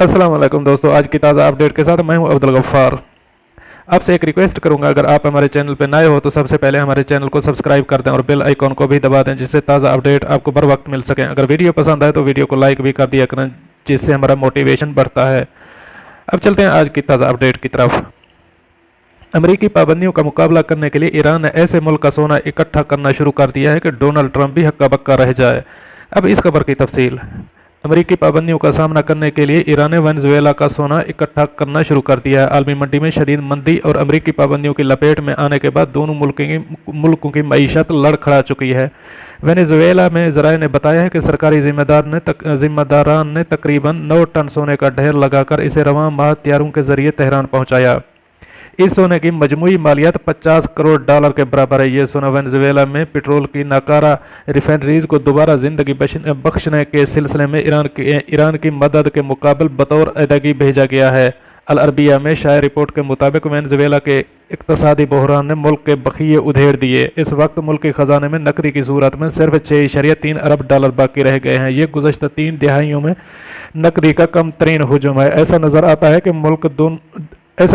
अस्सलाम वालेकुम दोस्तों, आज की ताज़ा अपडेट के साथ मैं हूं अब्दुल गफ्फार। आपसे एक रिक्वेस्ट करूंगा, अगर आप हमारे चैनल पर नए हो तो सबसे पहले हमारे चैनल को सब्सक्राइब कर दें और बेल आइकॉन को भी दबा दें, जिससे ताज़ा अपडेट आपको बर वक्त मिल सकें। अगर वीडियो पसंद आए तो वीडियो को लाइक भी कर दिया करें, जिससे हमारा मोटिवेशन बढ़ता है। अब चलते हैं आज की ताज़ा अपडेट की तरफ। अमेरिकी पाबंदियों का मुकाबला करने के लिए ईरान ने ऐसे मुल्क का सोना इकट्ठा करना शुरू कर दिया है कि डोनाल्ड ट्रंप भी हक्का बक्का रह जाए। अब इस खबर की तफसील। अमेरिकी पाबंदियों का सामना करने के लिए ईरान ने वेनेजुएला का सोना इकट्ठा करना शुरू कर दिया है। आलमी मंडी में शदीद मंदी और अमेरिकी पाबंदियों की लपेट में आने के बाद दोनों मुल्कों की मईशत लड़खड़ा चुकी है। वेनेजुएला में ज़राए ने बताया है कि सरकारी जिम्मेदारान ने तकरीबन 9 टन सोने का ढेर लगाकर इसे रवां माह तैयारों के जरिए तेहरान पहुंचाया। इस सोने की मजमूई मालियत $50 करोड़ के बराबर है। ये सोना वेनेजुएला में पेट्रोल की नाकारा रिफाइनरीज को दोबारा जिंदगी बख्शने के सिलसिले में ईरान की मदद के मुकाबले बतौर अदायगी भेजा गया है। अल अरबिया में शाया रिपोर्ट के मुताबिक वेनेजुएला के इक्तसादी बहरान ने मुल्क के बखिए उधेड़ दिए। इस वक्त मुल्क के ख़जाने में नकदी की सूरत में सिर्फ $6.3 अरब बाकी रह गए हैं। ये गुज़श्ता 3 दिहाइयों में नकदी का कम तरीन हुजूम है। ऐसा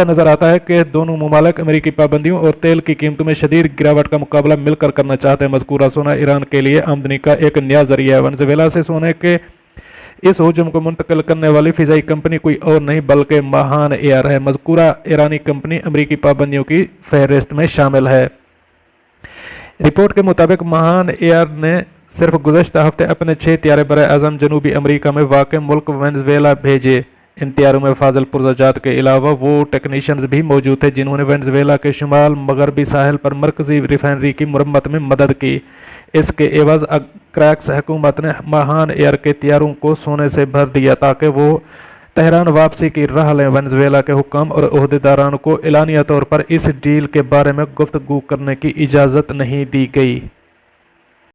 नज़र आता है कि दोनों मुमालिक अमेरिकी पाबंदियों और तेल की कीमतों में शदीद गिरावट का मुकाबला मिलकर करना चाहते हैं। मज़कूरा सोना ईरान के लिए आमदनी का एक नया जरिया है। वेनेजुएला से सोने के इस हुजूम को मुंतकिल करने वाली फ़िज़ाई कंपनी कोई और नहीं बल्कि महान एयर है। मज़कूरा ईरानी कंपनी अमेरिकी पाबंदियों की फहरिस्त में शामिल है। रिपोर्ट के मुताबिक महान एयर ने सिर्फ गुज़श्ता हफ्ते अपने 6 तैयारे बराए-ए-आज़म जनूबी अमरीका में वाक़ मुल्क वेनेजुएला भेजे। इन तैयारों में फाजल पुरज़ात के अलावा वो टेक्नीशियंस भी मौजूद थे जिन्होंने वेनेजुएला के शुमाल मगरबी साहिल पर मरकज़ी रिफाइनरी की मुरम्मत में मदद की। इसके एवज़ क्रैक्स हुकूमत ने महान एयर के तैयारों को सोने से भर दिया ताकि वो तेहरान वापसी की राह लें। वेनेजुएला के हुक्म और ओहदेदारान को एलानिया तौर पर इस डील के बारे में गुफ्तगू करने की इजाज़त नहीं दी गई।